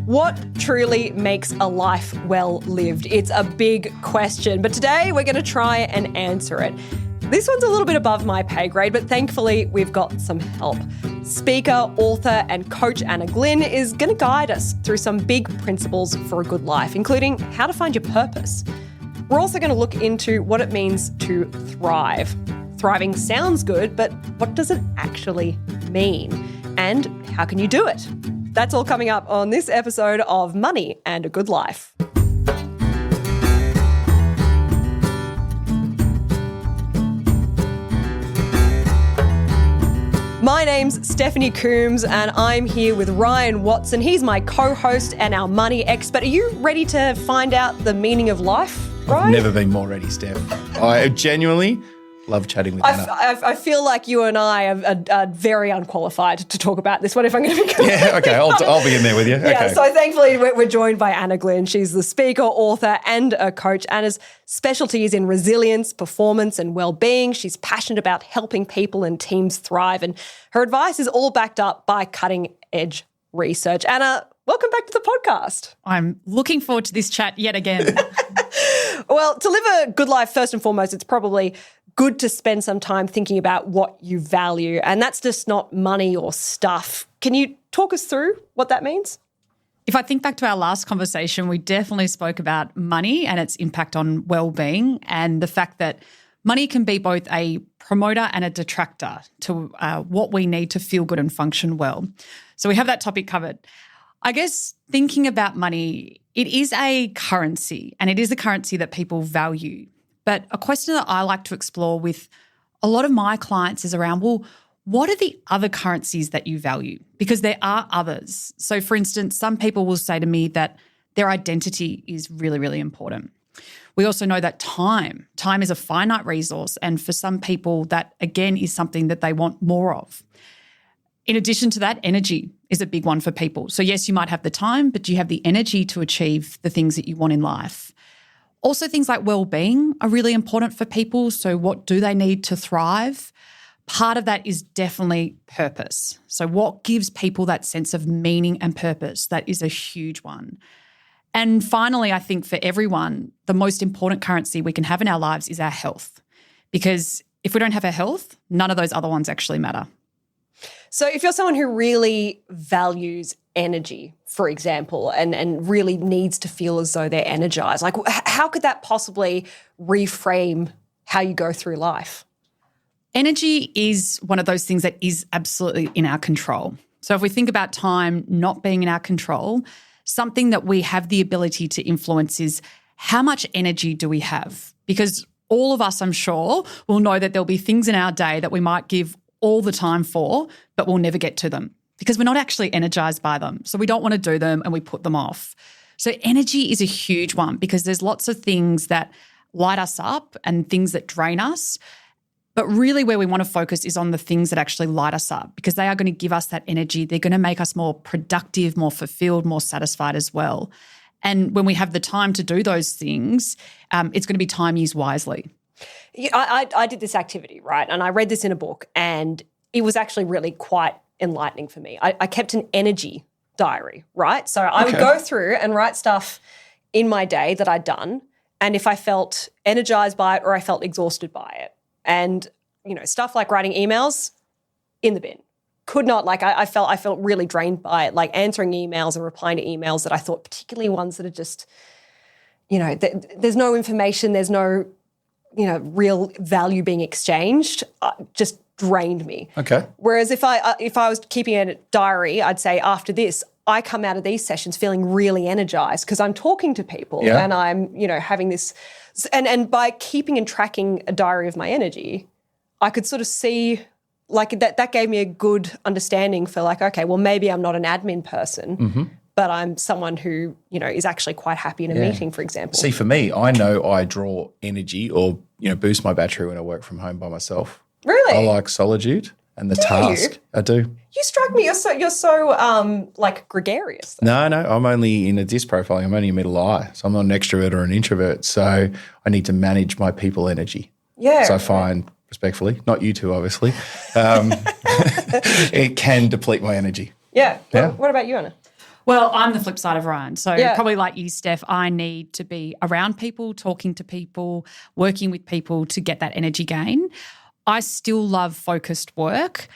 What truly makes a life well lived? It's a big question, but today we're going to try and answer it. This one's a little bit above my pay grade, but thankfully we've got some help. Speaker, author, and coach Anna Glynn is going to guide us through some big principles for a good life, including how to find your purpose. We're also going to look into what it means to thrive. Thriving sounds good, but what does it actually mean? And how can you do it? That's all coming up on this episode of Money and a Good Life. My name's Stephanie Coombs and I'm here with Ryan Watson. He's my co-host and our money expert. Are you ready to find out the meaning of life, Ryan? I've never been more ready, Steph. I genuinely love chatting with Anna. I feel like you and I are very unqualified to talk about this one, if I'm going to be completely Yeah, okay, I'll be in there with you. Okay. Yeah, so thankfully we're joined by Anna Glynn. She's the speaker, author, and a coach. Anna's specialty is in resilience, performance, and well-being. She's passionate about helping people and teams thrive, and her advice is all backed up by cutting-edge research. Anna, welcome back to the podcast. I'm looking forward to this chat yet again. Well, to live a good life, first and foremost, it's probably good to spend some time thinking about what you value, and that's just not money or stuff. Can you talk us through what that means? If I think back to our last conversation, we definitely spoke about money and its impact on well-being and the fact that money can be both a promoter and a detractor to what we need to feel good and function well. So we have that topic covered. I guess thinking about money, it is a currency and it is a currency that people value. But a question that I like to explore with a lot of my clients is around, well, what are the other currencies that you value? Because there are others. So, for instance, some people will say to me that their identity is really, really important. We also know that time is a finite resource. And for some people, that, again, is something that they want more of. In addition to that, energy is a big one for people. So, yes, you might have the time, but do you have the energy to achieve the things that you want in life? Also, things like well-being are really important for people. So what do they need to thrive? Part of that is definitely purpose. So what gives people that sense of meaning and purpose? That is a huge one. And finally, I think for everyone, the most important currency we can have in our lives is our health. Because if we don't have our health, none of those other ones actually matter. So if you're someone who really values energy, for example, and really needs to feel as though they're energized, like how could that possibly reframe how you go through life? Energy is one of those things that is absolutely in our control. So if we think about time not being in our control, something that we have the ability to influence is how much energy do we have? Because all of us, I'm sure, will know that there'll be things in our day that we might give all the time for, but we'll never get to them because we're not actually energized by them. So we don't want to do them and we put them off. So energy is a huge one because there's lots of things that light us up and things that drain us. But really where we want to focus is on the things that actually light us up because they are going to give us that energy. They're going to make us more productive, more fulfilled, more satisfied as well. And when we have the time to do those things, it's going to be time used wisely. I did this activity, right? And I read this in a book and it was actually really quite enlightening for me. I kept an energy diary, right? So I would go through and write stuff in my day that I'd done and if I felt energized by it or I felt exhausted by it. And, you know, stuff like writing emails, in the bin. Could not, like I felt really drained by it, like answering emails and replying to emails that I thought, particularly ones that are just, you know, there's no information, there's no, you know, real value being exchanged, just drained me. Okay. Whereas if I was keeping a diary, I'd say after this, I come out of these sessions feeling really energized because I'm talking to people and I'm, you know, having this, and by keeping and tracking a diary of my energy, I could sort of see, like that gave me a good understanding for like, okay, well maybe I'm not an admin person, but I'm someone who, you know, is actually quite happy in a meeting, for example. See, for me, I know I draw energy or, you know, boost my battery when I work from home by myself. Really? I like solitude and the task. I do. You strike me, you're so like gregarious. No, I'm only in a DISC profiling. I'm only a middle I. So I'm not an extrovert or an introvert. So I need to manage my people energy. Yeah. So I find, respectfully, not you two obviously, it can deplete my energy. Yeah. What about you, Anna? Well, I'm the flip side of Ryan. So Yeah. probably like you, Steph, I need to be around people, talking to people, working with people to get that energy gain. I still love focused work.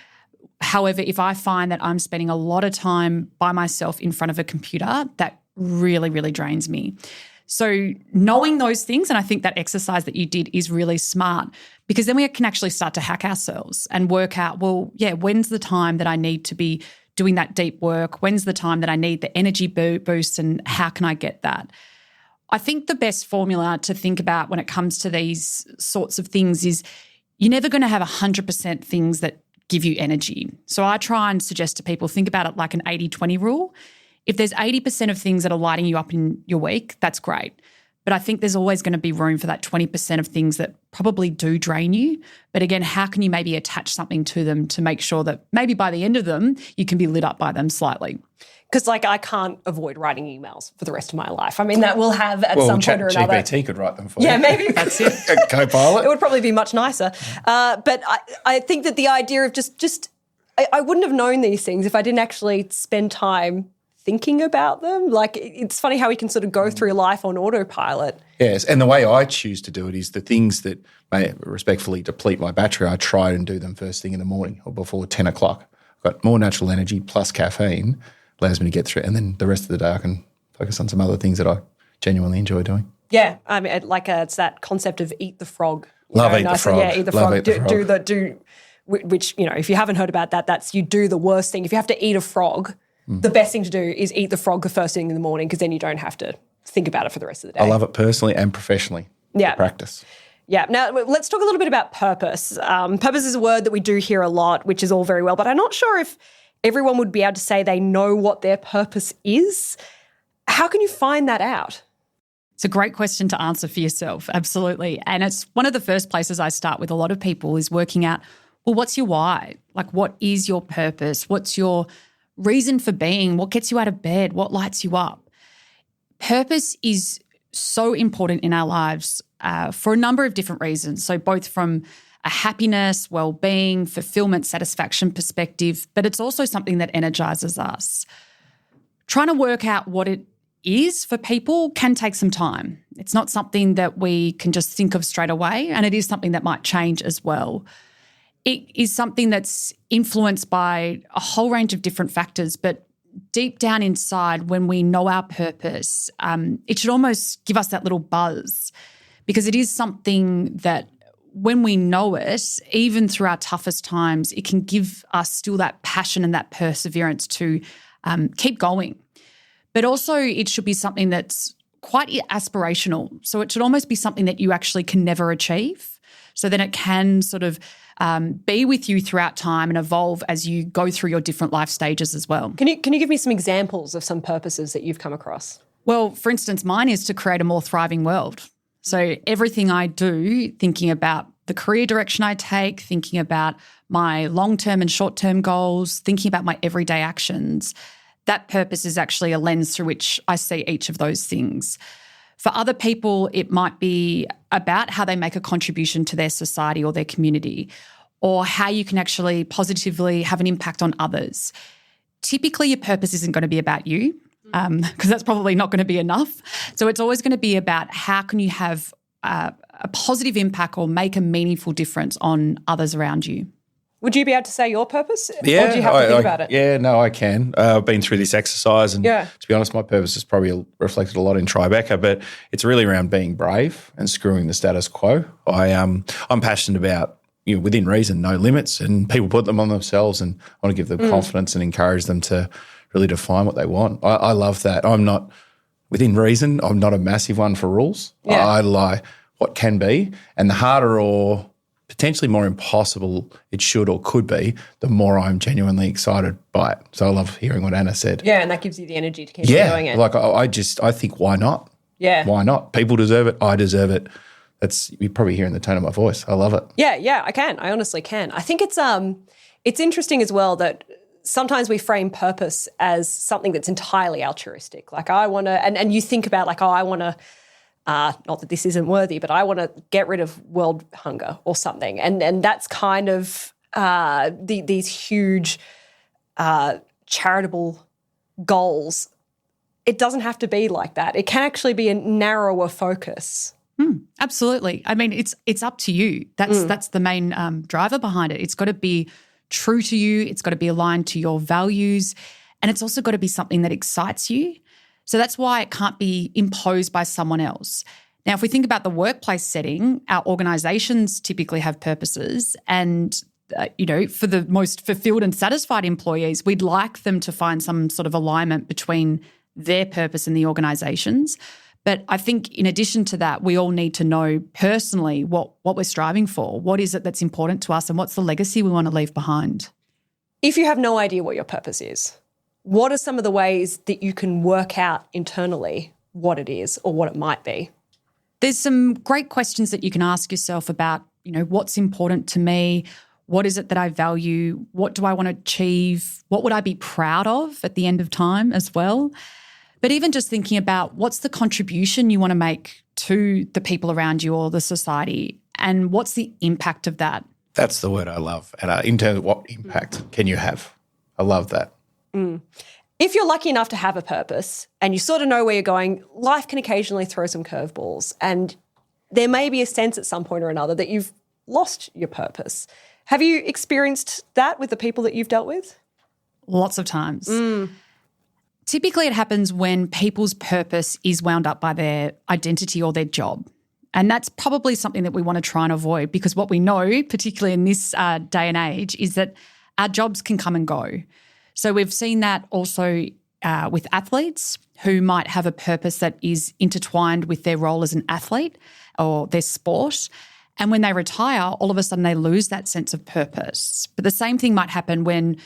However, if I find that I'm spending a lot of time by myself in front of a computer, that really, really drains me. So knowing those things, and I think that exercise that you did is really smart, because then we can actually start to hack ourselves and work out, well, yeah, when's the time that I need to be doing that deep work? When's the time that I need the energy boost, and how can I get that? I think the best formula to think about when it comes to these sorts of things is you're never going to have 100% things that give you energy. So I try and suggest to people, think about it like an 80-20 rule. If there's 80% of things that are lighting you up in your week, that's great. But I think there's always going to be room for that 20% of things that probably do drain you. But again, how can you maybe attach something to them to make sure that maybe by the end of them, you can be lit up by them slightly? Because I can't avoid writing emails for the rest of my life. I mean, that will have at some point or another. GPT could write them for you. Yeah, maybe. That's it. Copilot. It would probably be much nicer. But I think that the idea of I wouldn't have known these things if I didn't actually spend time thinking about them. Like, it's funny how we can sort of go through life on autopilot. Yes, and the way I choose to do it is the things that may respectfully deplete my battery, I try and do them first thing in the morning or before 10 o'clock. I've got more natural energy plus caffeine, allows me to get through it. And then the rest of the day I can focus on some other things that I genuinely enjoy doing. Yeah, I mean, it's that concept of eat the frog. Love eat the frog. Yeah, eat the Love frog. eat the frog. Which, if you haven't heard about that, that's you do the worst thing. If you have to eat a frog, the best thing to do is eat the frog the first thing in the morning, because then you don't have to think about it for the rest of the day. I love it personally and professionally. Yeah. Practice. Yeah. Now, let's talk a little bit about purpose. Purpose is a word that we do hear a lot, which is all very well, but I'm not sure if everyone would be able to say they know what their purpose is. How can you find that out? It's a great question to answer for yourself, absolutely. And it's one of the first places I start with a lot of people is working out, well, what's your why? Like, what is your purpose? What's your reason for being? What gets you out of bed? What lights you up? Purpose is so important in our lives for a number of different reasons. So both from a happiness, well-being, fulfillment, satisfaction perspective, but it's also something that energizes us. Trying to work out what it is for people can take some time. It's not something that we can just think of straight away, and it is something that might change as well. It is something that's influenced by a whole range of different factors, but deep down inside, when we know our purpose, it should almost give us that little buzz, because it is something that when we know it, even through our toughest times, it can give us still that passion and that perseverance to keep going. But also it should be something that's quite aspirational. So it should almost be something that you actually can never achieve, so then it can sort of be with you throughout time and evolve as you go through your different life stages as well. Can you give me some examples of some purposes that you've come across? Well, for instance, mine is to create a more thriving world. So everything I do, thinking about the career direction I take, thinking about my long-term and short-term goals, thinking about my everyday actions, that purpose is actually a lens through which I see each of those things. For other people, it might be about how they make a contribution to their society or their community, or how you can actually positively have an impact on others. Typically, your purpose isn't going to be about you, because that's probably not going to be enough. So it's always going to be about how can you have a positive impact or make a meaningful difference on others around you. Would you be able to say your purpose? Yeah, or do you have to think about it? Yeah, no, I can. I've been through this exercise, and to be honest, my purpose is probably reflected a lot in Tribeca, but it's really around being brave and screwing the status quo. I'm passionate about, within reason, no limits, and people put them on themselves, and I want to give them confidence and encourage them to really define what they want. I love that. I'm not, within reason, I'm not a massive one for rules. Yeah. I like what can be, and the harder or potentially more impossible it should or could be, the more I'm genuinely excited by it. So I love hearing what Anna said. Yeah, and that gives you the energy to keep doing it. Like I think, why not? Yeah. Why not? People deserve it. I deserve it. You're probably hearing the tone of my voice. I love it. Yeah, I can. I honestly can. I think it's interesting as well that sometimes we frame purpose as something that's entirely altruistic. Like I want to, and you think about like, I want to, not that this isn't worthy, but I want to get rid of world hunger or something. And that's kind of these huge charitable goals it doesn't have to be like that. It can actually be a narrower focus. Absolutely. I mean, it's up to you. That's the main driver behind it. It's got to be true to you. It's got to be aligned to your values, and it's also got to be something that excites you. So that's why it can't be imposed by someone else. Now, if we think about the workplace setting, our organisations typically have purposes, and for the most fulfilled and satisfied employees, we'd like them to find some sort of alignment between their purpose and the organisations. But I think in addition to that, we all need to know personally what we're striving for. What is it that's important to us, and what's the legacy we want to leave behind? If you have no idea what your purpose is, what are some of the ways that you can work out internally what it is or what it might be? There's some great questions that you can ask yourself about, what's important to me? What is it that I value? What do I want to achieve? What would I be proud of at the end of time as well? But even just thinking about what's the contribution you want to make to the people around you or the society, and what's the impact of that? That's the word I love. And in terms of what impact can you have? I love that. If you're lucky enough to have a purpose and you sort of know where you're going, life can occasionally throw some curveballs, and there may be a sense at some point or another that you've lost your purpose. Have you experienced that with the people that you've dealt with? Lots of times. Typically it happens when people's purpose is wound up by their identity or their job. And that's probably something that we want to try and avoid, because what we know, particularly in this day and age, is that our jobs can come and go. So we've seen that also with athletes who might have a purpose that is intertwined with their role as an athlete or their sport. And when they retire, all of a sudden they lose that sense of purpose. But the same thing might happen when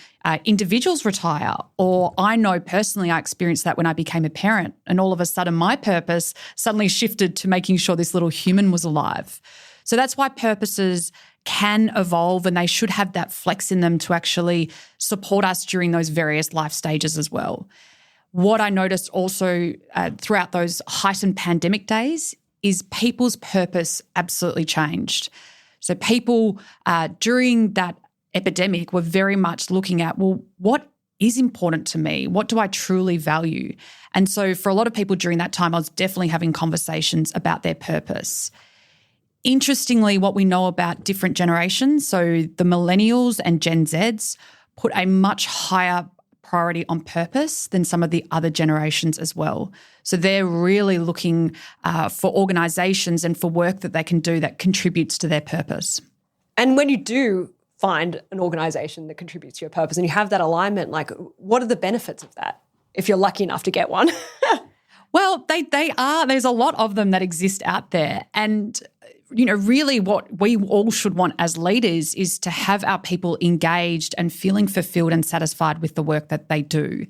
individuals retire, or I know personally I experienced that when I became a parent, and all of a sudden my purpose suddenly shifted to making sure this little human was alive. So that's why purposes can evolve, and they should have that flex in them to actually support us during those various life stages as well. What I noticed also throughout those heightened pandemic days is people's purpose absolutely changed. So people during that epidemic were very much looking at, well, what is important to me? What do I truly value? And so for a lot of people during that time, I was definitely having conversations about their purpose. Interestingly, what we know about different generations, so the millennials and Gen Zs put a much higher priority on purpose than some of the other generations as well. So they're really looking for organisations and for work that they can do that contributes to their purpose. And when you do find an organisation that contributes to your purpose and you have that alignment, like, what are the benefits of that if you're lucky enough to get one? Well, they are. There's a lot of them that exist out there. And really what we all should want as leaders is to have our people engaged and feeling fulfilled and satisfied with the work that they do.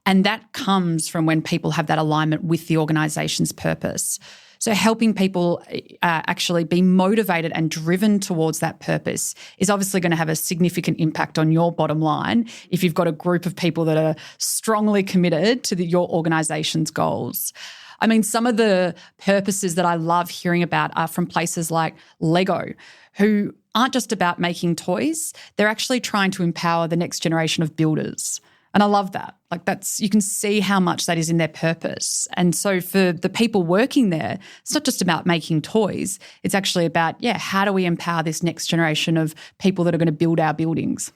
And that comes from when people have that alignment with the organisation's purpose. So helping people actually be motivated and driven towards that purpose is obviously going to have a significant impact on your bottom line if you've got a group of people that are strongly committed to your organisation's goals. I mean, some of the purposes that I love hearing about are from places like Lego, who aren't just about making toys, they're actually trying to empower the next generation of builders. And I love that. Like, that's, you can see how much that is in their purpose. And so for the people working there, it's not just about making toys. It's actually about, how do we empower this next generation of people that are going to build our buildings?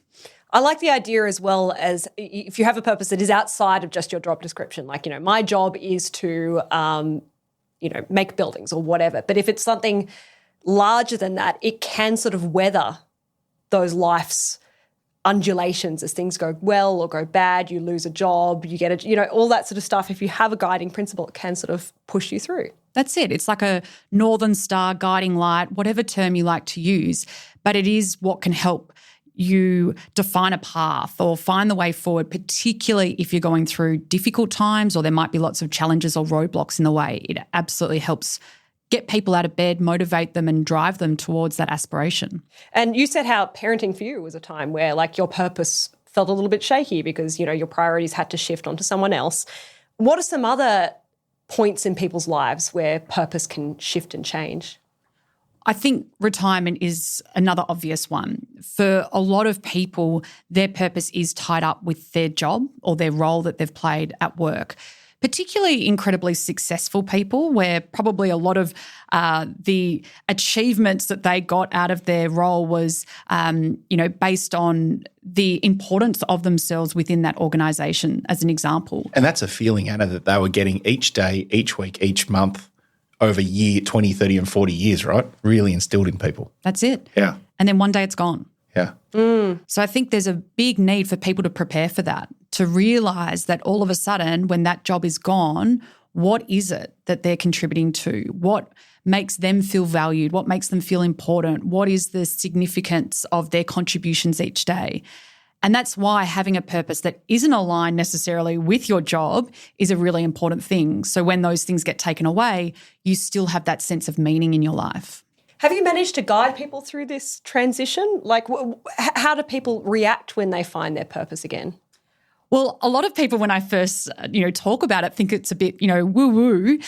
I like the idea as well as if you have a purpose that is outside of just your job description, like, my job is to, make buildings or whatever. But if it's something larger than that, it can sort of weather those life's undulations as things go well or go bad, you lose a job, you get all that sort of stuff. If you have a guiding principle, it can sort of push you through. That's it. It's like a northern star, guiding light, whatever term you like to use, but it is what can help you define a path or find the way forward, particularly if you're going through difficult times or there might be lots of challenges or roadblocks in the way. It absolutely helps get people out of bed, motivate them and drive them towards that aspiration. And you said how parenting for you was a time where, like, your purpose felt a little bit shaky because, your priorities had to shift onto someone else. What are some other points in people's lives where purpose can shift and change? I think retirement is another obvious one. For a lot of people, their purpose is tied up with their job or their role that they've played at work. particularly incredibly successful people, where probably a lot of the achievements that they got out of their role was, based on the importance of themselves within that organisation, as an example. And that's a feeling, Anna, that they were getting each day, each week, each month, over 20, 30 and 40 years, right? Really instilled in people. That's it. Yeah. And then one day it's gone. Yeah. So I think there's a big need for people to prepare for that, to realise that all of a sudden when that job is gone, what is it that they're contributing to? What makes them feel valued? What makes them feel important? What is the significance of their contributions each day? And that's why having a purpose that isn't aligned necessarily with your job is a really important thing. So when those things get taken away, you still have that sense of meaning in your life. Have you managed to guide people through this transition? Like, how do people react when they find their purpose again? Well, a lot of people, when I first, talk about it, think it's a bit, woo-woo.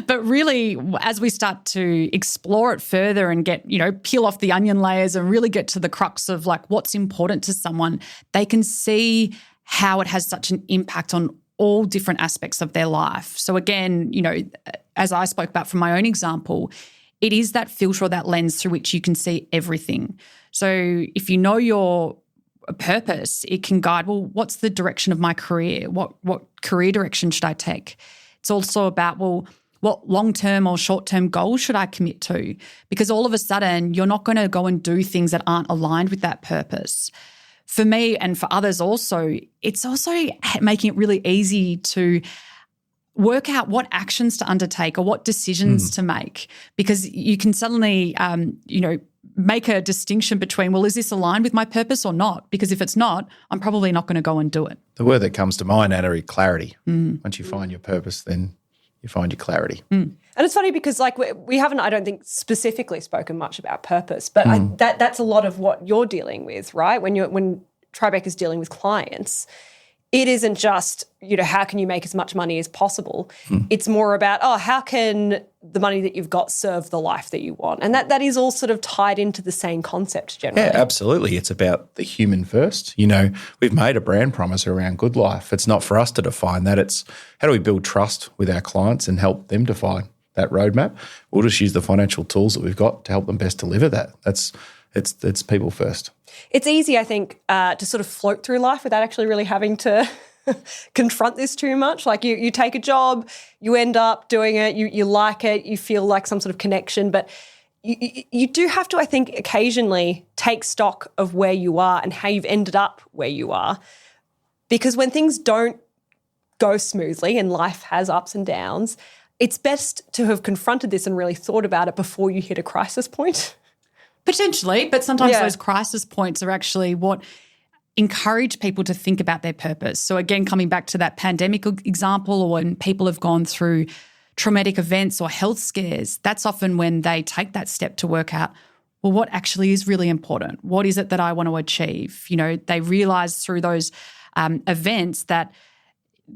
But really, as we start to explore it further and get, peel off the onion layers and really get to the crux of like what's important to someone, they can see how it has such an impact on all different aspects of their life. So again, as I spoke about from my own example, it is that filter or that lens through which you can see everything. So if you know your purpose, it can guide, well, what's the direction of my career? What career direction should I take? It's also about, well, what long-term or short-term goals should I commit to? Because all of a sudden, you're not going to go and do things that aren't aligned with that purpose. For me and for others also, it's also making it really easy to work out what actions to undertake or what decisions to make, because you can suddenly, make a distinction between, well, is this aligned with my purpose or not? Because if it's not, I'm probably not going to go and do it. The word that comes to mind, Anna, is clarity. Once you find your purpose, then you find your clarity. And it's funny because we haven't, I don't think, specifically spoken much about purpose, but that's a lot of what you're dealing with, right? When Tribeca is dealing with clients, it isn't just, how can you make as much money as possible? It's more about, how can the money that you've got serve the life that you want? And that is all sort of tied into the same concept generally. Yeah, absolutely. It's about the human first. We've made a brand promise around good life. It's not for us to define that. It's how do we build trust with our clients and help them define that roadmap? We'll just use the financial tools that we've got to help them best deliver that. It's people first. It's easy, I think, to sort of float through life without actually really having to confront this too much. Like you take a job, you end up doing it, you like it, you feel like some sort of connection, but you do have to, I think, occasionally take stock of where you are and how you've ended up where you are. Because when things don't go smoothly and life has ups and downs, it's best to have confronted this and really thought about it before you hit a crisis point. Potentially, but sometimes those crisis points are actually what encourage people to think about their purpose. So again, coming back to that pandemic example, or when people have gone through traumatic events or health scares, that's often when they take that step to work out, well, what actually is really important? What is it that I want to achieve? They realise through those events that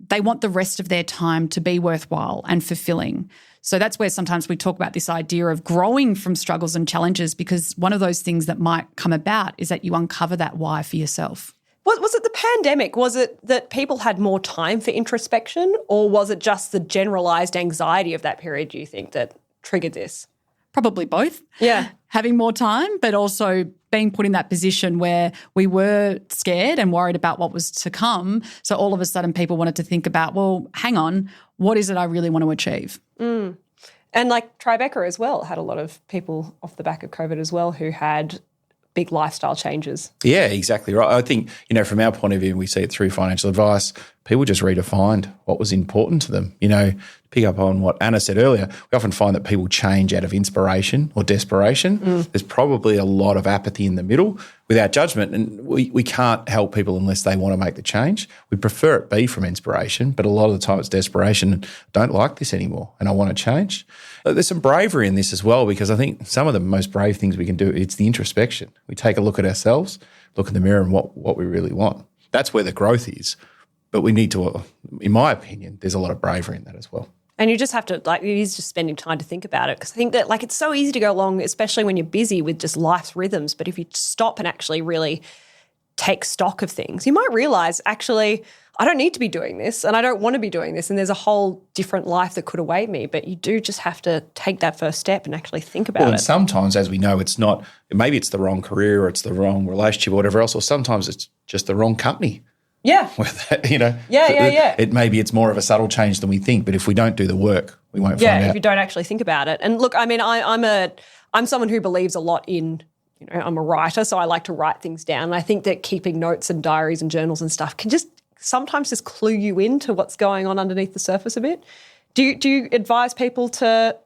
they want the rest of their time to be worthwhile and fulfilling. So that's where sometimes we talk about this idea of growing from struggles and challenges, because one of those things that might come about is that you uncover that why for yourself. Was it the pandemic? Was it that people had more time for introspection, or was it just the generalised anxiety of that period, do you think, that triggered this? Probably both. Yeah. Having more time, but also being put in that position where we were scared and worried about what was to come. So all of a sudden people wanted to think about, well, hang on, what is it I really want to achieve? And like Tribeca as well had a lot of people off the back of COVID as well who had big lifestyle changes. Yeah, exactly right. I think, from our point of view, we see it through financial advice, people just redefined what was important to them. Pick up on what Anna said earlier, we often find that people change out of inspiration or desperation. There's probably a lot of apathy in the middle without judgment, and we can't help people unless they want to make the change. We prefer it be from inspiration, but a lot of the time it's desperation and don't like this anymore and I want to change. There's some bravery in this as well, because I think some of the most brave things we can do, it's the introspection. We take a look at ourselves, look in the mirror and what we really want. That's where the growth is. But we need to, in my opinion, there's a lot of bravery in that as well. And you just have to, it is just spending time to think about it, because I think that, it's so easy to go along, especially when you're busy with just life's rhythms. But if you stop and actually really take stock of things, you might realise, actually, I don't need to be doing this and I don't want to be doing this and there's a whole different life that could await me. But you do just have to take that first step and actually think about it. And sometimes, as we know, it's not, maybe it's the wrong career or it's the wrong relationship or whatever else, or sometimes it's just the wrong company. Yeah. With that, you know. Yeah. Maybe it's more of a subtle change than we think, but if we don't do the work, we won't find out. Yeah, if you don't actually think about it. And look, I mean, I'm someone who believes a lot in, you know, I'm a writer, so I like to write things down. And I think that keeping notes and diaries and journals and stuff can just sometimes just clue you into what's going on underneath the surface a bit. Do you advise people to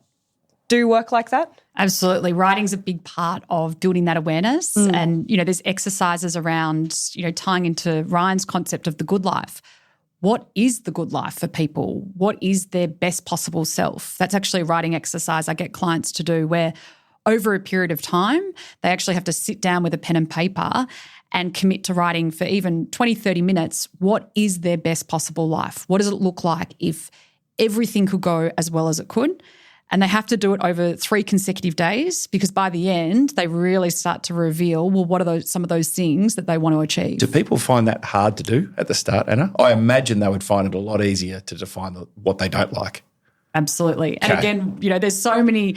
do work like that? Absolutely. Writing's a big part of building that awareness. And, you know, there's exercises around, you know, tying into Ryan's concept of the good life. What is the good life for people? What is their best possible self? That's actually a writing exercise I get clients to do where over a period of time, they actually have to sit down with a pen and paper and commit to writing for even 20, 30 minutes. What is their best possible life? What does it look like if everything could go as well as it could? And they have to do it over 3 consecutive days because by the end, they really start to reveal, well, what are some of those things that they want to achieve? Do people find that hard to do at the start, Anna? I imagine they would find it a lot easier to define what they don't like. Absolutely. And again, you know, there's so many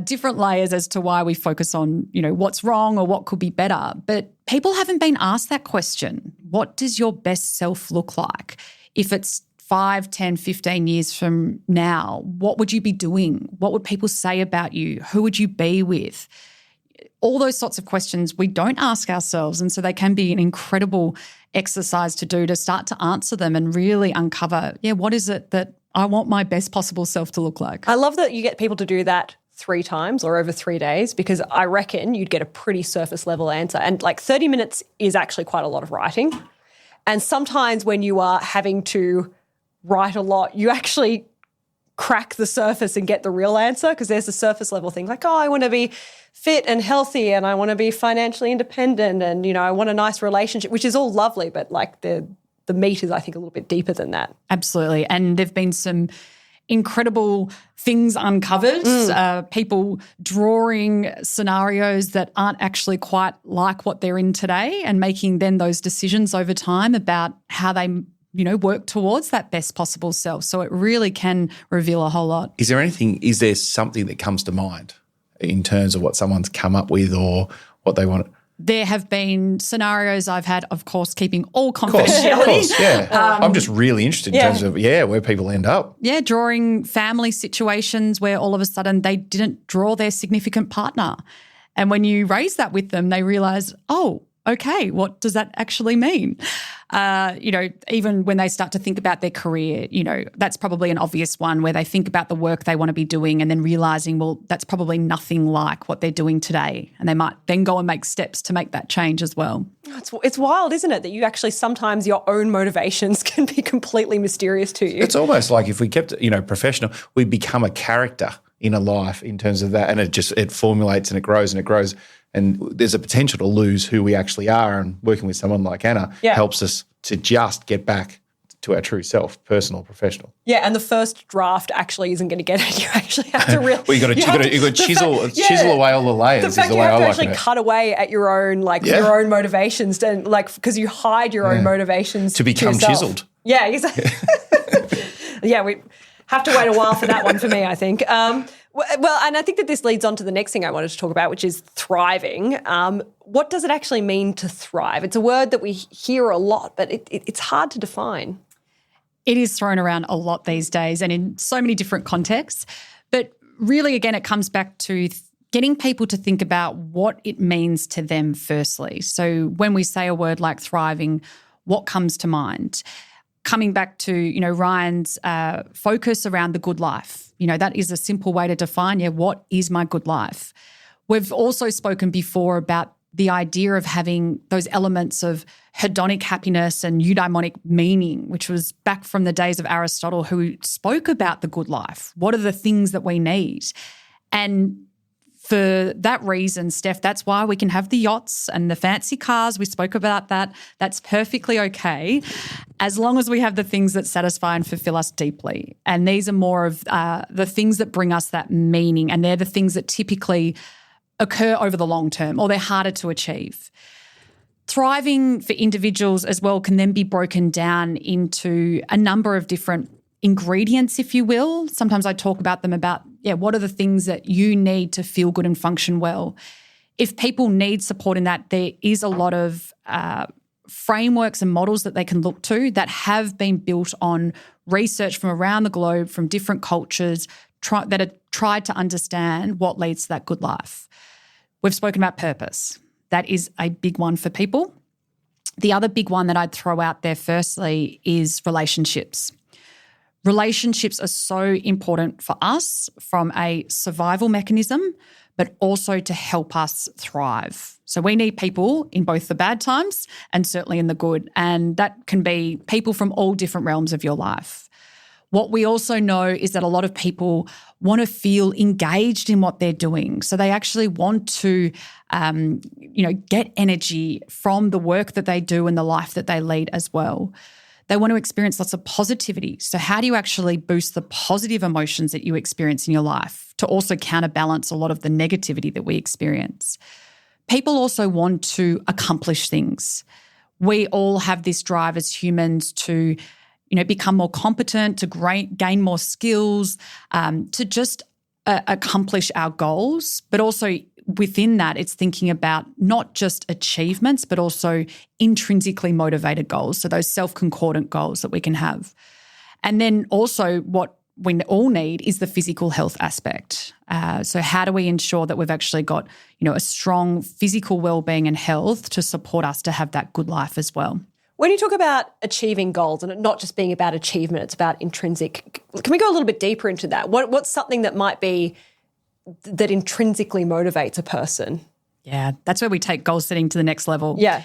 different layers as to why we focus on, you know, what's wrong or what could be better. But people haven't been asked that question. What does your best self look like? If it's 5, 10, 15 years from now, what would you be doing? What would people say about you? Who would you be with? All those sorts of questions we don't ask ourselves. And so they can be an incredible exercise to do to start to answer them and really uncover, what is it that I want my best possible self to look like? I love that you get people to do that 3 times or over 3 days because I reckon you'd get a pretty surface level answer. And like 30 minutes is actually quite a lot of writing. And sometimes when you are having to write a lot, you actually crack the surface and get the real answer because there's the surface level thing like, I want to be fit and healthy and I want to be financially independent and, you know, I want a nice relationship, which is all lovely, but like the meat is, I think, a little bit deeper than that. Absolutely. And there've been some incredible things uncovered, people drawing scenarios that aren't actually quite like what they're in today and making then those decisions over time about how they, you know, work towards that best possible self. So it really can reveal a whole lot. Is there something that comes to mind in terms of what someone's come up with or what they want? There have been scenarios I've had, of course, keeping all confidentiality. Of course, yeah. I'm just really interested in terms of, where people end up. Yeah, drawing family situations where all of a sudden they didn't draw their significant partner. And when you raise that with them, they realise, oh, okay, what does that actually mean? You know, even when they start to think about their career, you know, that's probably an obvious one where they think about the work they want to be doing and then realising, well, that's probably nothing like what they're doing today. And they might then go and make steps to make that change as well. It's wild, isn't it, that you actually sometimes your own motivations can be completely mysterious to you. It's almost like if we kept, professional, we become a character in a life in terms of that, and it formulates and it grows and it grows. And there's a potential to lose who we actually are, and working with someone like Anna helps us to just get back to our true self, personal, professional. Yeah, and the first draft actually isn't going to get it. You actually have to really. Well, you got to chisel away all the layers. The fact you have to actually cut away at your own your own motivations, and because you hide your own motivations to become chiseled. Yeah, exactly. Yeah, we have to wait a while for that one for me, I think. Well, and I think that this leads on to the next thing I wanted to talk about, which is thriving. What does it actually mean to thrive? It's a word that we hear a lot, but it's hard to define. It is thrown around a lot these days and in so many different contexts. But really, again, it comes back to getting people to think about what it means to them firstly. So when we say a word like thriving, what comes to mind? Coming back to, Ryan's focus around the good life. That is a simple way to define, what is my good life? We've also spoken before about the idea of having those elements of hedonic happiness and eudaimonic meaning, which was back from the days of Aristotle, who spoke about the good life. What are the things that we need? And for that reason, Steph, that's why we can have the yachts and the fancy cars. We spoke about that. That's perfectly okay, as long as we have the things that satisfy and fulfill us deeply. And these are more of the things that bring us that meaning, and they're the things that typically occur over the long term, or they're harder to achieve. Thriving for individuals as well can then be broken down into a number of different ingredients, if you will. Sometimes I talk about them about, what are the things that you need to feel good and function well? If people need support in that, there is a lot of frameworks and models that they can look to that have been built on research from around the globe, from different cultures that have tried to understand what leads to that good life. We've spoken about purpose. That is a big one for people. The other big one that I'd throw out there firstly is relationships. Relationships are so important for us from a survival mechanism, but also to help us thrive. So we need people in both the bad times and certainly in the good. And that can be people from all different realms of your life. What we also know is that a lot of people want to feel engaged in what they're doing. So they actually want to, get energy from the work that they do and the life that they lead as well. They want to experience lots of positivity. So how do you actually boost the positive emotions that you experience in your life to also counterbalance a lot of the negativity that we experience? People also want to accomplish things. We all have this drive as humans to become more competent, to gain more skills, to just accomplish our goals. But also within that, it's thinking about not just achievements, but also intrinsically motivated goals. So those self-concordant goals that we can have. And then also what we all need is the physical health aspect. So how do we ensure that we've actually got, a strong physical well-being and health to support us to have that good life as well? When you talk about achieving goals and it not just being about achievement, it's about intrinsic. Can we go a little bit deeper into that? What's something that might be that intrinsically motivates a person? Yeah, that's where we take goal setting to the next level. Yeah.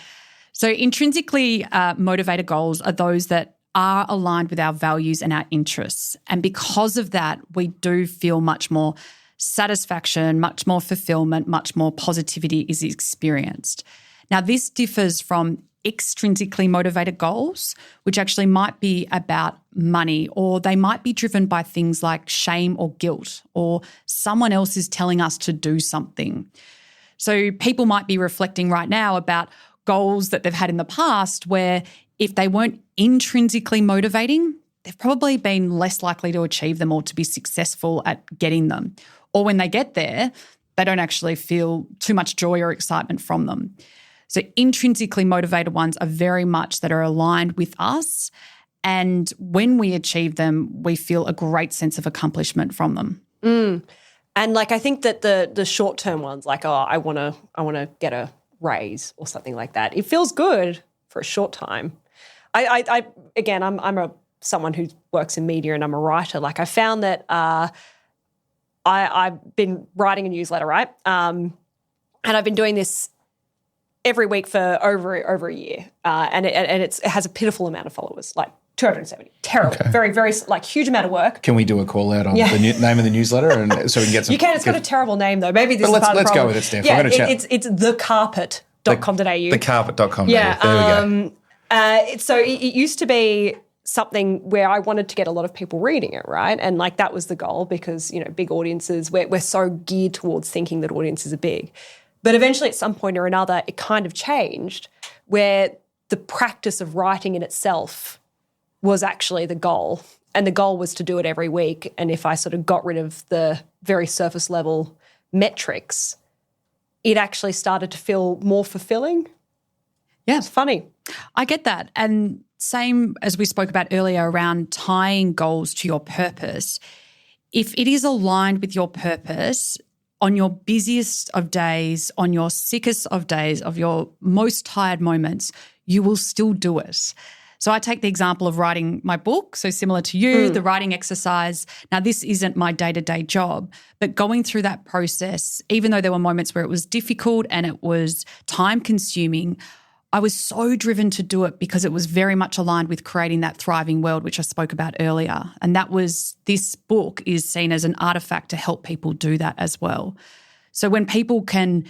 So intrinsically motivated goals are those that are aligned with our values and our interests. And because of that, we do feel much more satisfaction, much more fulfillment, much more positivity is experienced. Now, this differs from extrinsically motivated goals, which actually might be about money, or they might be driven by things like shame or guilt, or someone else is telling us to do something. So people might be reflecting right now about goals that they've had in the past where if they weren't intrinsically motivating, they've probably been less likely to achieve them or to be successful at getting them. Or when they get there, they don't actually feel too much joy or excitement from them. So intrinsically motivated ones are very much that are aligned with us. And when we achieve them, we feel a great sense of accomplishment from them. And I think that the short-term ones, I want to get a raise or something like that, it feels good for a short time. I'm someone who works in media and I'm a writer. I found that I've been writing a newsletter, right? And I've been doing this every week for over a year, and it has a pitiful amount of followers, 270. Terrible, okay. Very, very huge amount of work. Can we do a call out on the name of the newsletter, and so we can get some? You can. It's got a terrible name though. Maybe this is part of the problem. Let's go with it, Steph. Yeah, it's thecarpet.com.au. Thecarpet.com. Yeah. There we go. So it used to be something where I wanted to get a lot of people reading it, right? And that was the goal because big audiences. We're so geared towards thinking that audiences are big. But eventually at some point or another, it kind of changed where the practice of writing in itself was actually the goal. And the goal was to do it every week. And if I sort of got rid of the very surface level metrics, it actually started to feel more fulfilling. Yeah. It's funny. I get that. And same as we spoke about earlier around tying goals to your purpose. If it is aligned with your purpose, on your busiest of days, on your sickest of days, of your most tired moments, you will still do it. So I take the example of writing my book, so similar to you, the writing exercise. Now, this isn't my day-to-day job, but going through that process, even though there were moments where it was difficult and it was time-consuming, I was so driven to do it because it was very much aligned with creating that thriving world, which I spoke about earlier. And this book is seen as an artifact to help people do that as well. So when people can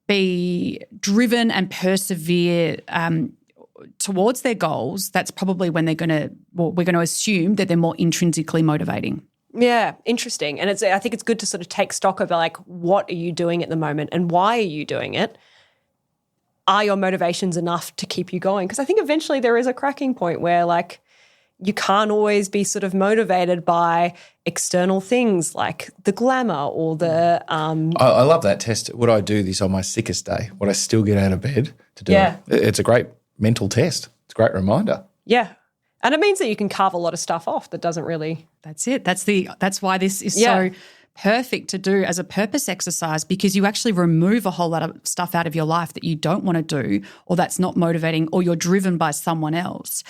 be driven and persevere towards their goals, that's probably when we're going to assume that they're more intrinsically motivating. Yeah, interesting. And I think it's good to sort of take stock of what are you doing at the moment and why are you doing it? are your motivations enough to keep you going? Because I think eventually there is a cracking point where like you can't always be sort of motivated by external things like the glamour or the I love that test. Would I do this on my sickest day? Would I still get out of bed to do it? It's a great mental test. It's a great reminder. Yeah. And it means that you can carve a lot of stuff off that doesn't really. That's it. That's why this is so perfect to do as a purpose exercise, because you actually remove a whole lot of stuff out of your life that you don't want to do or that's not motivating or you're driven by someone else.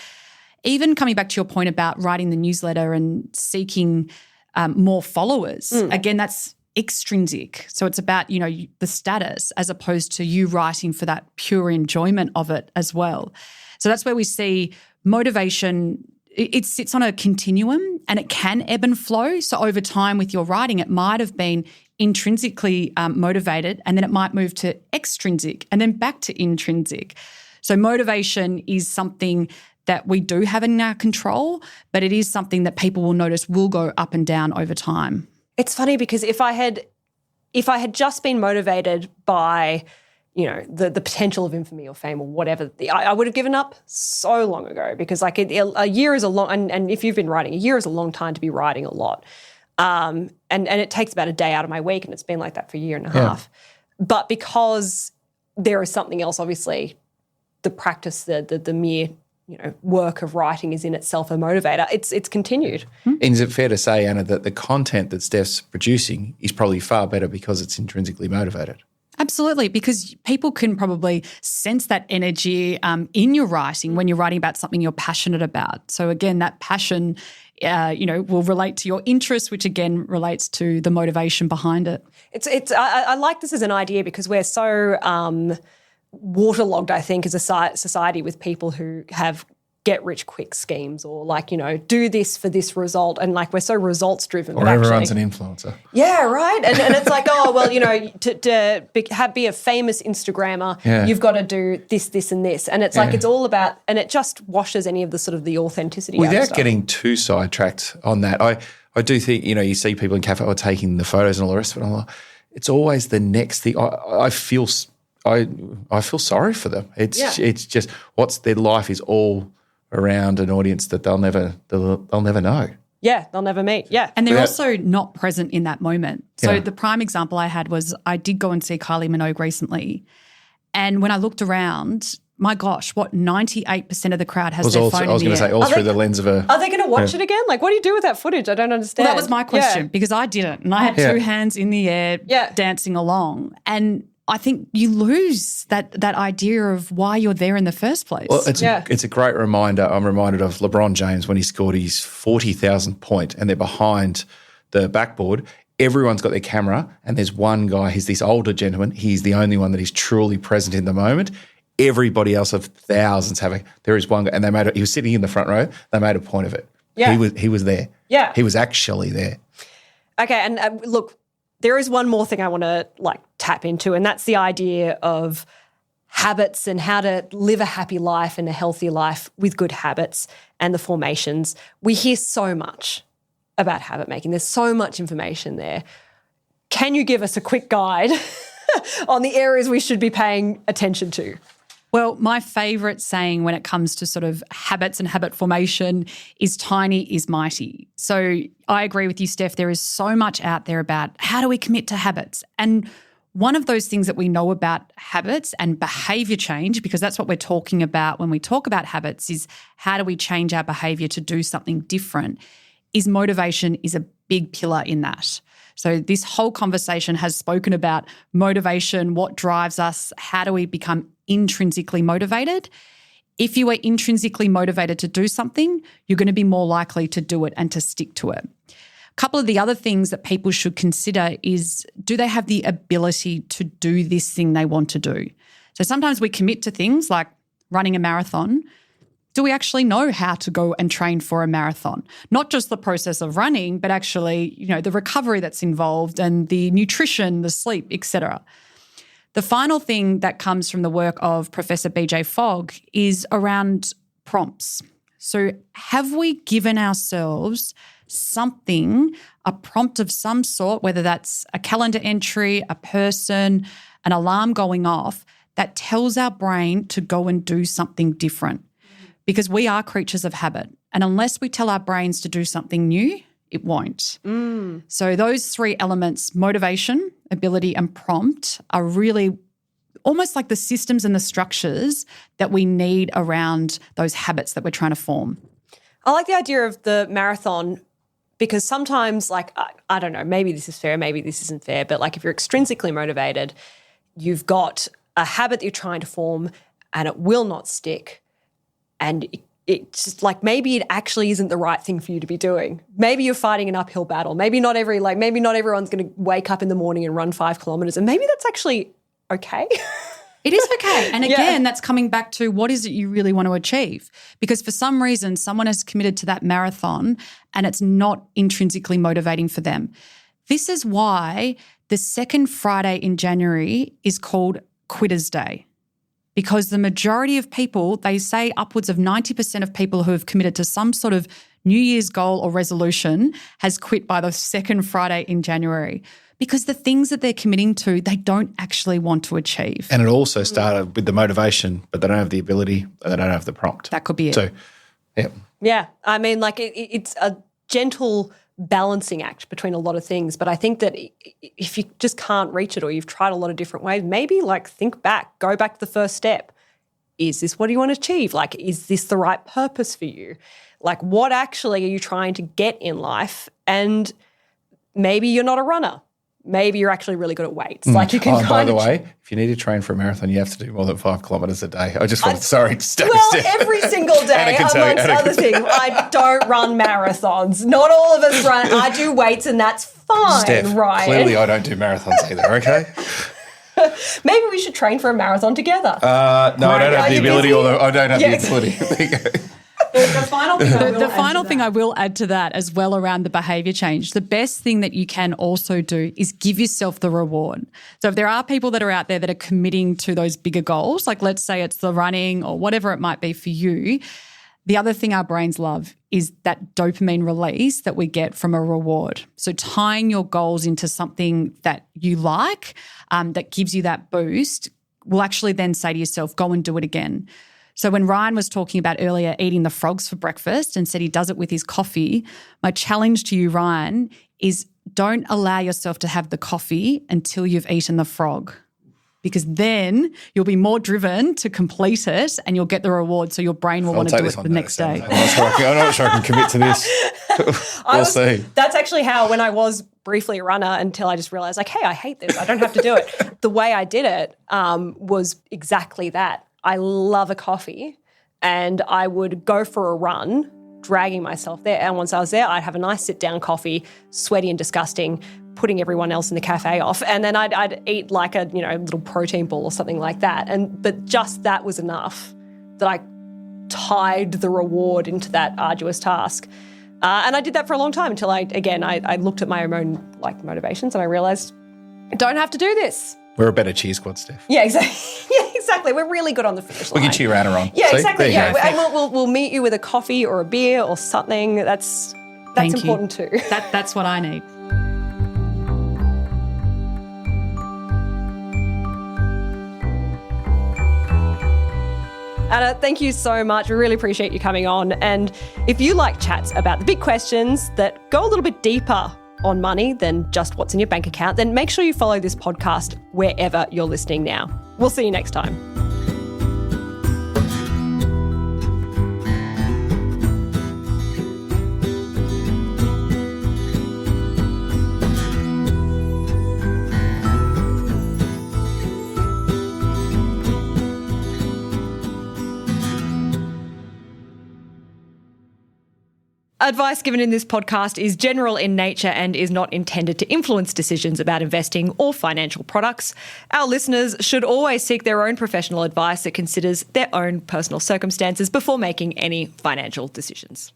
Even coming back to your point about writing the newsletter and seeking more followers, again, that's extrinsic. So it's about, the status as opposed to you writing for that pure enjoyment of it as well. So that's where we see motivation. It sits on a continuum and it can ebb and flow. So over time with your writing, it might have been intrinsically motivated and then it might move to extrinsic and then back to intrinsic. So motivation is something that we do have in our control, but it is something that people will notice will go up and down over time. It's funny because if I had just been motivated by, the potential of infamy or fame or whatever, I would have given up so long ago because like a year is a long, and if you've been writing, a year is a long time to be writing a lot. And it takes about a day out of my week and it's been like that for a year and a half. But because there is something else, obviously, the practice, the mere work of writing is in itself a motivator. It's continued. And is it fair to say, Anna, that the content that Steph's producing is probably far better because it's intrinsically motivated? Absolutely, because people can probably sense that energy in your writing when you're writing about something you're passionate about. So again, that passion, will relate to your interest, which again relates to the motivation behind it. I like this as an idea because we're so waterlogged, I think, as a society with people who have get-rich-quick schemes or like, do this for this result and like we're so results-driven. Or everyone's an influencer. Yeah, right? And it's like, to be a famous Instagrammer, you've got to do this and this. And it's like it's all about – and it just washes any of the sort of the authenticity out of Without stuff. getting too sidetracked on that, I do think, you see people in cafe or taking the photos and all the rest of it. I'm like, it's always the next thing. I feel sorry for them. It's just their life is all around an audience that they'll never know. Yeah, they'll never meet. Yeah. And they're also not present in that moment. So the prime example I had was I did go and see Kylie Minogue recently. And when I looked around, my gosh, 98% of the crowd has their phone in the air. I was going to say, all through the lens of a... Are they going to watch it again? Like, what do you do with that footage? I don't understand. Well, that was my question because I didn't. And I had two hands in the air dancing along. And I think you lose that idea of why you're there in the first place. Well, it's a great reminder. I'm reminded of LeBron James when he scored his 40,000th point and they're behind the backboard. Everyone's got their camera and there's one guy, he's this older gentleman. He's the only one that is truly present in the moment. Everybody else of thousands there is one guy and he was sitting in the front row. They made a point of it. Yeah. He was there. Yeah. He was actually there. Okay. And look, there is one more thing I want to tap into, and that's the idea of habits and how to live a happy life and a healthy life with good habits and the formations. We hear so much about habit making. There's so much information there. Can you give us a quick guide on the areas we should be paying attention to? Well, my favourite saying when it comes to sort of habits and habit formation is tiny is mighty. So I agree with you, Steph. There is so much out there about how do we commit to habits. And one of those things that we know about habits and behaviour change, because that's what we're talking about when we talk about habits, is how do we change our behaviour to do something different, is motivation is a big pillar in that. So this whole conversation has spoken about motivation, what drives us, how do we become intrinsically motivated. If you are intrinsically motivated to do something, you're going to be more likely to do it and to stick to it. A couple of the other things that people should consider is, do they have the ability to do this thing they want to do? So sometimes we commit to things like running a marathon. Do we actually know how to go and train for a marathon? Not just the process of running, but actually, the recovery that's involved and the nutrition, the sleep, etc. The final thing that comes from the work of Professor BJ Fogg is around prompts. So have we given ourselves something, a prompt of some sort, whether that's a calendar entry, a person, an alarm going off, that tells our brain to go and do something different, because we are creatures of habit. And unless we tell our brains to do something new, it won't. So those three elements, motivation, ability, and prompt, are really almost like the systems and the structures that we need around those habits that we're trying to form. I like the idea of the marathon because sometimes, like, I don't know, maybe this is fair, maybe this isn't fair, but like if you're extrinsically motivated, you've got a habit that you're trying to form and it will not stick, and it's just like maybe it actually isn't the right thing for you to be doing. Maybe you're fighting an uphill battle. Maybe not everyone's going to wake up in the morning and run 5 kilometres, and maybe that's actually okay. It is okay. And again, that's coming back to what is it you really want to achieve? Because for some reason, someone has committed to that marathon and it's not intrinsically motivating for them. This is why the second Friday in January is called Quitter's Day. Because the majority of people, they say upwards of 90% of people who have committed to some sort of New Year's goal or resolution has quit by the second Friday in January. Because the things that they're committing to, they don't actually want to achieve. And it also started with the motivation, but they don't have the ability, they don't have the prompt. That could be it. So, yeah. Yeah, I mean, like it's a gentle balancing act between a lot of things. But I think that if you just can't reach it or you've tried a lot of different ways, maybe like think back, go back to the first step. Is this what you want to achieve? Like, is this the right purpose for you? Like, what actually are you trying to get in life? And maybe you're not a runner. Maybe you're actually really good at weights. Like you can by the way, if you need to train for a marathon, you have to do more than 5 kilometres a day. I just want to every single day, amongst other things. I don't run marathons. Not all of us run. I do weights and that's fine, Steph, Ryan. Clearly I don't do marathons either, okay? Maybe we should train for a marathon together. No, I don't have the ability I don't have the ability. There you go. The final thing I will add to that as well around the behaviour change, the best thing that you can also do is give yourself the reward. So if there are people that are out there that are committing to those bigger goals, like let's say it's the running or whatever it might be for you, the other thing our brains love is that dopamine release that we get from a reward. So tying your goals into something that you like, that gives you that boost, will actually then say to yourself, go and do it again. So when Ryan was talking about earlier eating the frogs for breakfast and said he does it with his coffee, my challenge to you, Ryan, is don't allow yourself to have the coffee until you've eaten the frog, because then you'll be more driven to complete it and you'll get the reward, so your brain will want to do it the next day. I'm not sure I can commit to this. We'll see. That's actually how, when I was briefly a runner until I just realised, like, hey, I hate this. I don't have to do it. The way I did it was exactly that. I love a coffee and I would go for a run, dragging myself there. And once I was there, I'd have a nice sit-down coffee, sweaty and disgusting, putting everyone else in the cafe off. And then I'd eat like a little protein ball or something like that. But just that was enough that I tied the reward into that arduous task. And I did that for a long time until I looked at my own like motivations and I realised I don't have to do this. We're a better cheer squad, Steph. Yeah, exactly. Yeah, exactly. We're really good on the finish line. We can cheer Anna on. Yeah, See? exactly. Yeah, and we'll meet you with a coffee or a beer or something. That's important too. That's what I need. Anna, thank you so much. We really appreciate you coming on. And if you like chats about the big questions that go a little bit deeper on money than just what's in your bank account, then make sure you follow this podcast wherever you're listening now. We'll see you next time. Advice given in this podcast is general in nature and is not intended to influence decisions about investing or financial products. Our listeners should always seek their own professional advice that considers their own personal circumstances before making any financial decisions.